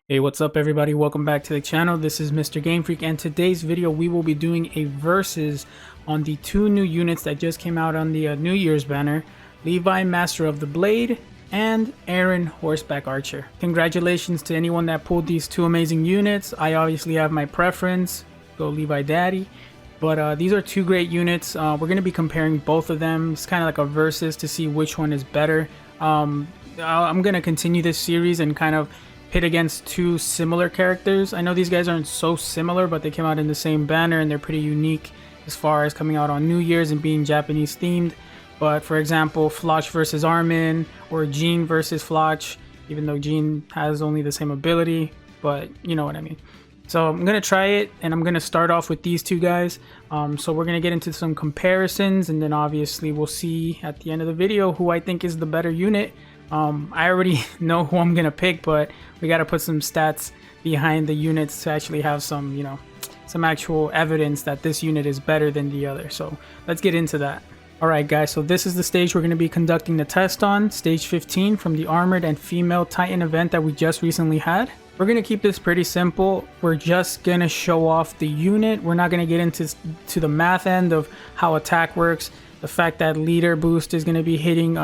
Hey, what's up everybody? Welcome back to the channel. This is Mr. Game Freak, and today's video we will be doing a versus on the two new units that just came out on the New Year's banner, Levi Master of the Blade and Eren Horseback Archer. Congratulations to anyone that pulled these two amazing units. I obviously have my preference, go Levi Daddy, but these are two great units. We're going to be comparing both of them. It's kind of like a versus to see which one is better. I'm going to continue this series and kind of pit against two similar characters. I know these guys aren't so similar, but they came out in the same banner and they're pretty unique as far as coming out on New Year's and being Japanese themed. But for example, Floch versus Armin, or Jean versus Floch, even though Jean has only the same ability, but you know what I mean. So I'm going to try it, and I'm going to start off with these two guys. So we're going to get into some comparisons, and then obviously we'll see at the end of the video who I think is the better unit. I already know who I'm gonna pick, but we got to put some stats behind the units to actually have some, some actual evidence that this unit is better than the other. So let's get into that. Alright guys, so this is the stage we're going to be conducting the test on, stage 15 from the Armored and Female Titan event that we just recently had. We're going to keep this pretty simple. We're just going to show off the unit. We're not going to get into the math end of how attack works. The fact that leader boost is going to be hitting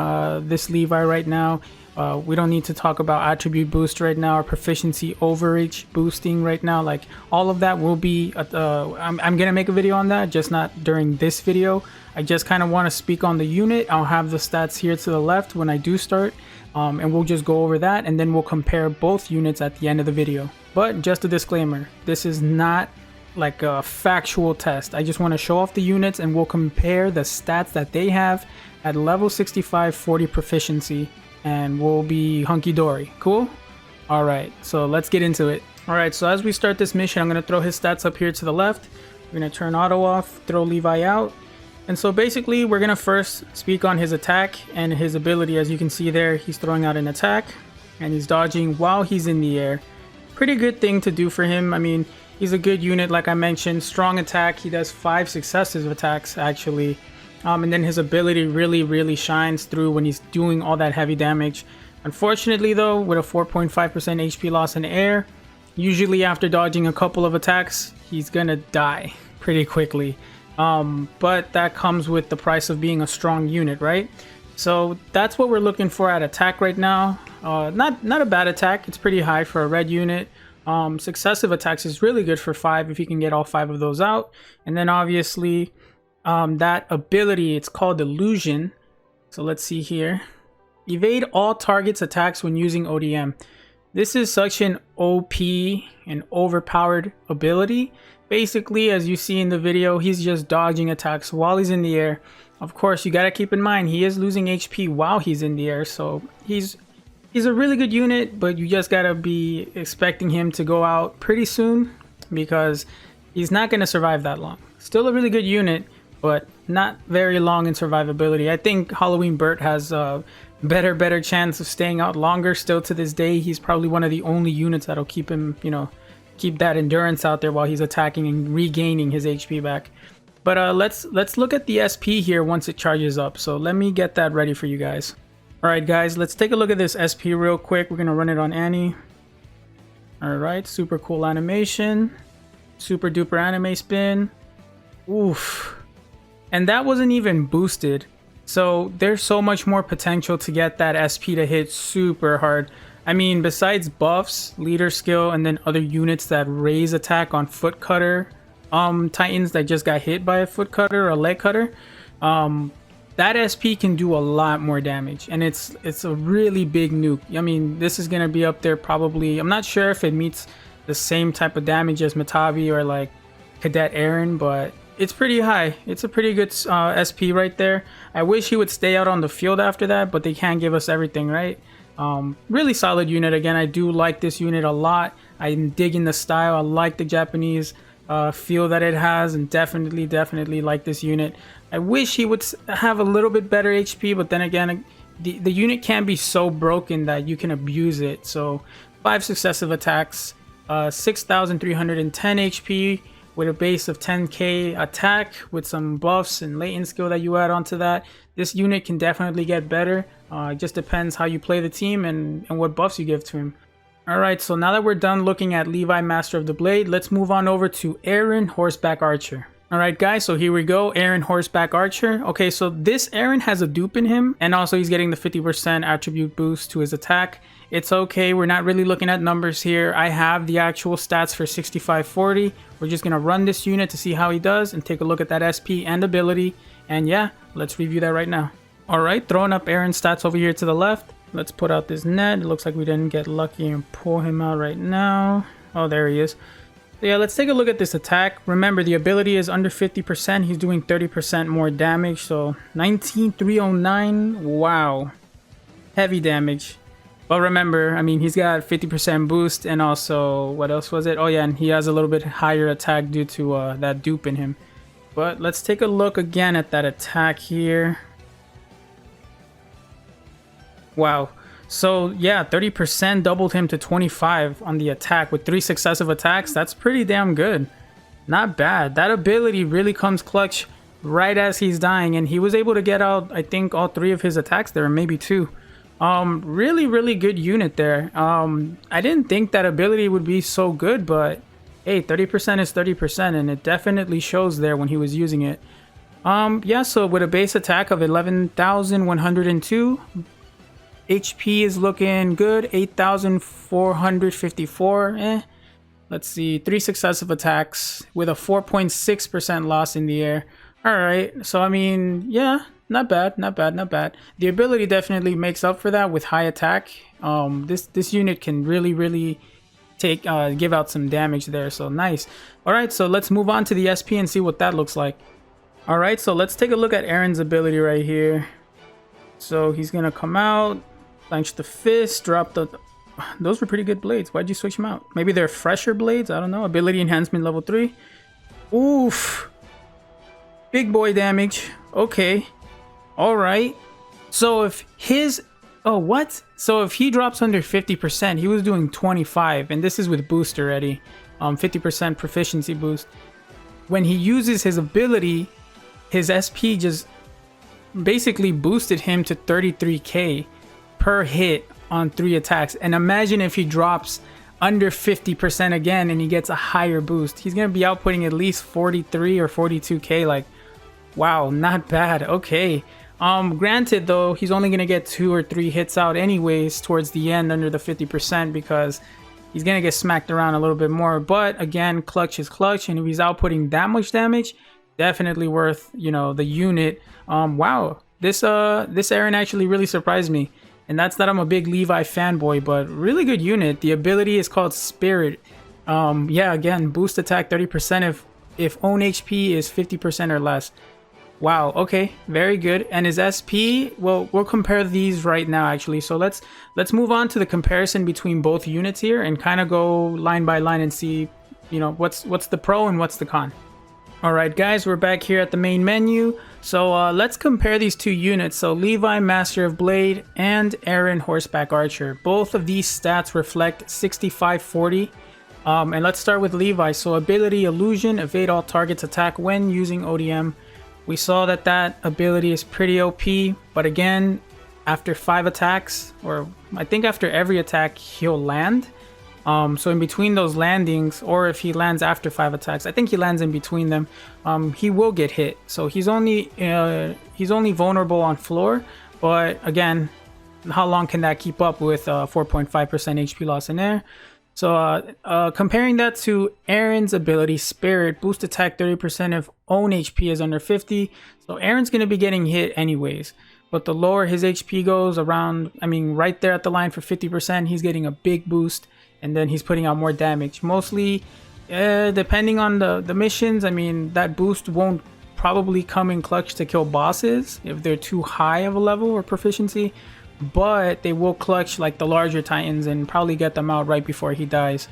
this Levi right now. We don't need to talk about attribute boost right now, or proficiency overage boosting right now. Like, all of that will be I'm going to make a video on that, just not during this video. I just kind of want to speak on the unit. I'll have the stats here to the left when I do start, and we'll just go over that, and then we'll compare both units at the end of the video. But just a disclaimer, this is not like a factual test. I just want to show off the units, and we'll compare the stats that they have at level 65 40 proficiency, and we'll be hunky-dory. Cool? Alright, so let's get into it. Alright, so as we start this mission, I'm going to throw his stats up here to the left. We're going to turn auto off, throw Levi out. And so basically we're going to first speak on his attack and his ability. As you can see there, he's throwing out an attack and he's dodging while he's in the air. Pretty good thing to do for him. I mean, he's a good unit, like I mentioned. Strong attack. He does 5 successive attacks, actually. And then his ability really shines through when he's doing all that heavy damage. Unfortunately, though, with a 4.5% HP loss in air, usually after dodging a couple of attacks, he's gonna die pretty quickly. But that comes with the price of being a strong unit, right? So that's what we're looking for at attack right now. Not a bad attack. It's pretty high for a red unit. Successive attacks is really good for 5 if you can get all 5 of those out. And then obviously that ability, it's called Illusion. So let's see here. Evade all targets attacks when using ODM. This is such an OP and overpowered ability. Basically, as you see in the video, he's just dodging attacks while he's in the air. Of course, you got to keep in mind he is losing HP while he's in the air, so he's a really good unit, but you just got to be expecting him to go out pretty soon because he's not going to survive that long. Still a really good unit, but not very long in survivability. I think Halloween Bert has a better chance of staying out longer. Still to this day, he's probably one of the only units that'll keep him, keep that endurance out there while he's attacking and regaining his HP back. But let's look at the SP here once it charges up. So let me get that ready for you guys. Alright guys, let's take a look at this SP real quick. We're gonna run it on Annie. Alright, super cool animation. Super duper anime spin. Oof. And that wasn't even boosted. So there's so much more potential to get that SP to hit super hard. I mean, besides buffs, leader skill, and then other units that raise attack on foot cutter titans that just got hit by a foot cutter or a leg cutter, that SP can do a lot more damage, and it's a really big nuke. I mean, this is gonna be up there probably. I'm not sure if it meets the same type of damage as Matabi or like Cadet Eren, but it's pretty high. It's a pretty good SP right there. I wish he would stay out on the field after that, but they can't give us everything, right? Really solid unit. Again, I do like this unit a lot. I'm digging the style. I like the Japanese feel that it has, and definitely like this unit. I wish he would have a little bit better HP, but then again, the unit can be so broken that you can abuse it. So 5 successive attacks, 6,310 HP with a base of 10k attack with some buffs and latent skill that you add onto that. This unit can definitely get better. It just depends how you play the team and what buffs you give to him. Alright, so now that we're done looking at Levi, Master of the Blade, let's move on over to Eren, Horseback Archer. Alright guys, so here we go, Eren, Horseback Archer. Okay, so this Eren has a dupe in him, and also he's getting the 50% attribute boost to his attack. It's okay, we're not really looking at numbers here. I have the actual stats for 6540. We're just going to run this unit to see how he does and take a look at that SP and ability. And yeah, let's review that right now. Alright, throwing up Eren's stats over here to the left. Let's put out this net. It looks like we didn't get lucky and pull him out right now. Oh, there he is. So yeah, let's take a look at this attack. Remember, the ability is under 50%. He's doing 30% more damage. So 19,309. Wow. Heavy damage. But remember, I mean, he's got 50% boost, and also, what else was it? Oh yeah, and he has a little bit higher attack due to that dupe in him. But let's take a look again at that attack here. Wow. So yeah, 30% doubled him to 25 on the attack with 3 successive attacks. That's pretty damn good. Not bad. That ability really comes clutch right as he's dying, and he was able to get out, I think, all 3 of his attacks there, maybe 2. Really good unit there. I didn't think that ability would be so good, but hey, 30% is 30%, and it definitely shows there when he was using it. Yeah, so with a base attack of 11,102, HP is looking good, 8,454. Let's see, 3 successive attacks with a 4.6% loss in the air. Alright, so I mean, yeah, not bad. The ability definitely makes up for that with high attack. This unit can really give out some damage there, so nice. Alright, so let's move on to the SP and see what that looks like. Alright, so let's take a look at Eren's ability right here. So he's gonna come out, clench the fist, drop the... Those were pretty good blades. Why'd you switch them out? Maybe they're fresher blades? I don't know. Ability enhancement level 3. Oof. Big boy damage. Okay. Alright. So if his... Oh, what? So if he drops under 50%, he was doing 25. And this is with boost already. 50% proficiency boost. When he uses his ability, his SP just basically boosted him to 33k per hit on 3 attacks. And imagine if he drops under 50% again and he gets a higher boost. He's going to be outputting at least 43 or 42k. Like, wow, not bad. Okay. Granted though, he's only going to get 2 or 3 hits out anyways towards the end under the 50% because he's going to get smacked around a little bit more. But again, clutch is clutch, and if he's outputting that much damage, definitely worth, you know, the unit. Wow, this Eren actually really surprised me, and that's that I'm a big Levi fanboy, but really good unit. The ability is called Spirit. Yeah, again, boost attack 30% if own HP is 50% or less. Wow, okay, very good. And his SP, well, we'll compare these right now actually. So let's move on to the comparison between both units here and kind of go line by line and see, you know, what's the pro and what's the con. Alright guys, we're back here at the main menu. So let's compare these 2 units. So Levi, Master of Blade, and Eren, Horseback Archer. Both of these stats reflect 6540. And let's start with Levi. So ability Illusion, evade all targets attack when using ODM. We saw that ability is pretty OP, but again, after 5 attacks, or I think after every attack, he'll land. So in between those landings, or if he lands after 5 attacks, I think he lands in between them, he will get hit. So he's only vulnerable on floor, but again, how long can that keep up with 4.5% HP loss in air? So comparing that to Eren's ability, Spirit, boost attack 30% if own HP is under 50. So Eren's going to be getting hit anyways. But the lower his HP goes around, I mean, right there at the line for 50%, he's getting a big boost. And then he's putting out more damage. Mostly, depending on the missions, I mean, that boost won't probably come in clutch to kill bosses if they're too high of a level or proficiency. But they will clutch like the larger titans and probably get them out right before he dies.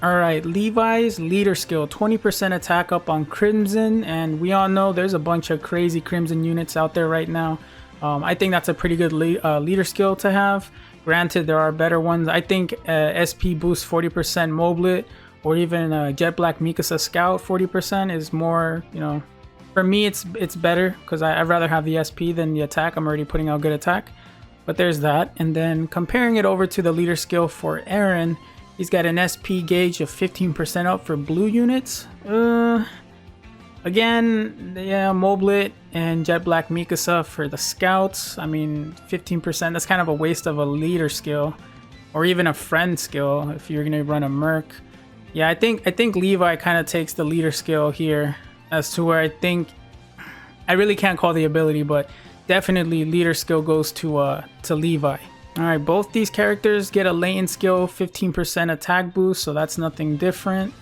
Alright, Levi's leader skill, 20% attack up on Crimson. And we all know there's a bunch of crazy Crimson units out there right now. I think that's a pretty good leader skill to have. Granted, there are better ones. I think SP boost 40% Moblet, or even Jet Black Mikasa Scout 40% is more, you know, for me it's better because I'd rather have the SP than the attack. I'm already putting out good attack. But there's that. And then comparing it over to the leader skill for Eren, he's got an SP gauge of 15% up for blue units. Again, yeah, Moblit and Jet Black Mikasa for the scouts. I mean, 15%, that's kind of a waste of a leader skill. Or even a friend skill if you're gonna run a merc. Yeah, I think Levi kind of takes the leader skill here, as to where I think I really can't call the ability, but definitely leader skill goes to Levi. All right, both these characters get a latent skill 15% attack boost, so that's nothing different.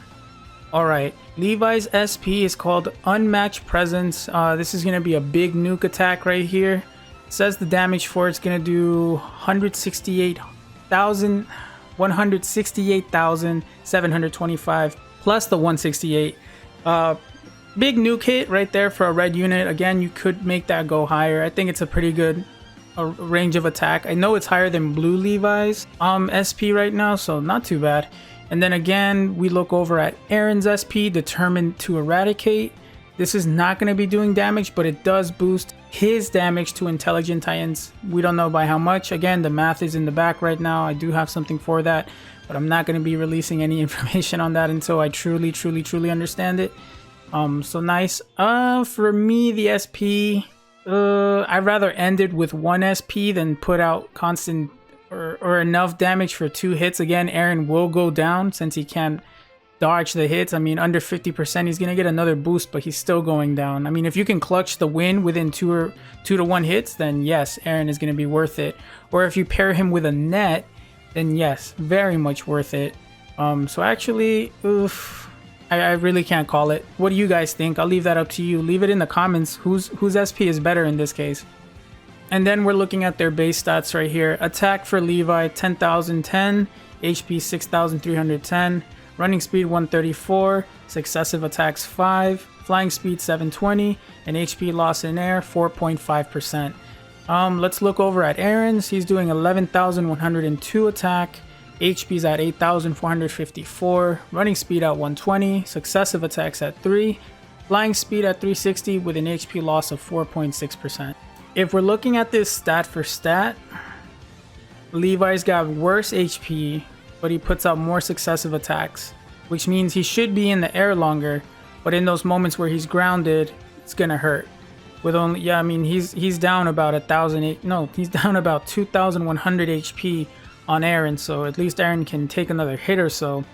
All right, Levi's SP is called Unmatched Presence. This is gonna be a big nuke attack right here. It says the damage for it's gonna do 168,725 plus the 168. Big nuke hit right there for a red unit. Again, you could make that go higher. I think it's a pretty good range of attack. I know it's higher than blue Levi's SP right now, so not too bad. And then again, we look over at Eren's SP, Determined to Eradicate. This is not going to be doing damage, but it does boost his damage to Intelligent Titans. We don't know by how much. Again, the math is in the back right now. I do have something for that, but I'm not going to be releasing any information on that until I truly understand it. So nice. For me, the SP, I'd rather end it with 1 SP than put out constant or enough damage for 2 hits. Again, Eren will go down since he can't dodge the hits. I mean, under 50%, he's gonna get another boost, but he's still going down. I mean, if you can clutch the win within 2 to 1 hits, then yes, Eren is gonna be worth it. Or if you pair him with a net, then yes, very much worth it. So actually, I really can't call it. What do you guys think? I'll leave that up to you. Leave it in the comments. Whose SP is better in this case? And then we're looking at their base stats right here. Attack for Levi, 10,010, HP 6,310, running speed 134, successive attacks 5, flying speed 720, and HP loss in air 4.5%. Let's look over at Eren's. He's doing 11,102 attack, HP's at 8,454, running speed at 120, successive attacks at 3, flying speed at 360 with an HP loss of 4.6%. If we're looking at this stat for stat, Levi's got worse HP, but he puts out more successive attacks, which means he should be in the air longer, but in those moments where he's grounded, it's gonna hurt. With only, yeah, I mean, he's down about he's down about 2,100 HP on Eren, so at least Eren can take another hit or so.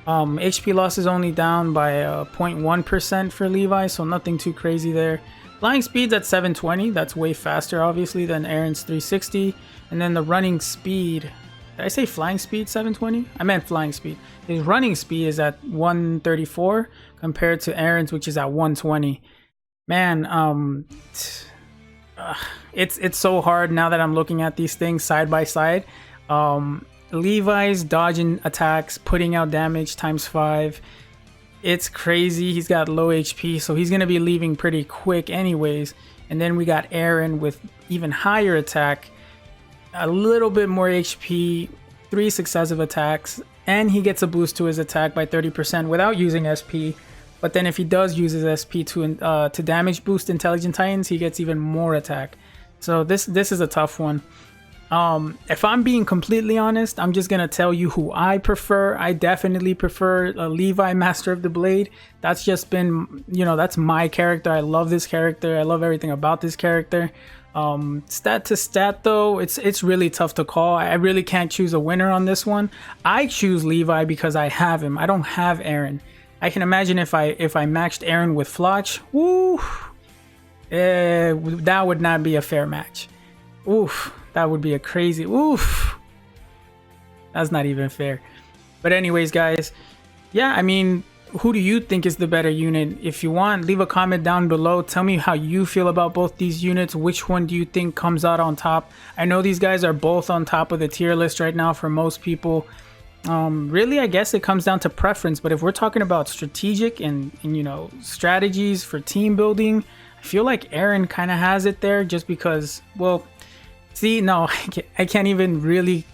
HP loss is only down by 0.1% for Levi, so nothing too crazy there. Flying speed's at 720, that's way faster obviously than Eren's 360. And then the running speed, did I say flying speed 720? I meant flying speed. His running speed is at 134 compared to Eren's, which is at 120. Man, it's so hard now that I'm looking at these things side by side. Levi's dodging attacks, putting out damage times 5. It's crazy. He's got low HP, so he's gonna be leaving pretty quick anyways. And then we got Eren with even higher attack, a little bit more HP, 3 successive attacks, and he gets a boost to his attack by 30% without using SP. But then if he does use his SP to damage boost Intelligent Titans, he gets even more attack. So this is a tough one. If I'm being completely honest, I'm just gonna tell you who I prefer. I definitely prefer Levi, Master of the Blade. That's just been, you know, that's my character. I love this character. I love everything about this character. Stat to stat though, it's really tough to call. I really can't choose a winner on this one. I choose Levi because I have him. I don't have Eren. I can imagine if I matched Eren with Floch, woo, that would not be a fair match. Oof. That would be a crazy, oof. That's not even fair. But anyways, guys, yeah, I mean, who do you think is the better unit? If you want, leave a comment down below. Tell me how you feel about both these units. Which one do you think comes out on top? I know these guys are both on top of the tier list right now for most people. Really, I guess it comes down to preference. But if we're talking about strategic and you know, strategies for team building, I feel like Eren kind of has it there just because, well, see, no, I can't even really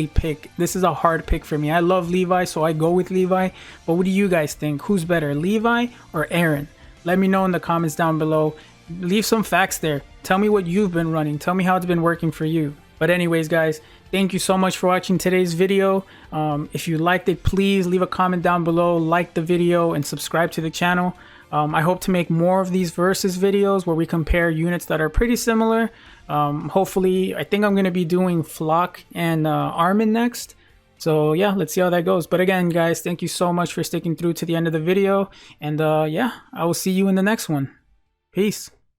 pick. This is a hard pick for me. I love Levi, so I go with Levi. But what do you guys think? Who's better, Levi or Eren? Let me know in the comments down below. Leave some facts there. Tell me what you've been running. Tell me how it's been working for you. But anyways, guys, thank you so much for watching today's video. If you liked it, please leave a comment down below, like the video, and subscribe to the channel. I hope to make more of these versus videos where we compare units that are pretty similar. Hopefully, I think I'm going to be doing Flock and Armin next. So yeah, let's see how that goes. But again, guys, thank you so much for sticking through to the end of the video. And yeah, I will see you in the next one. Peace.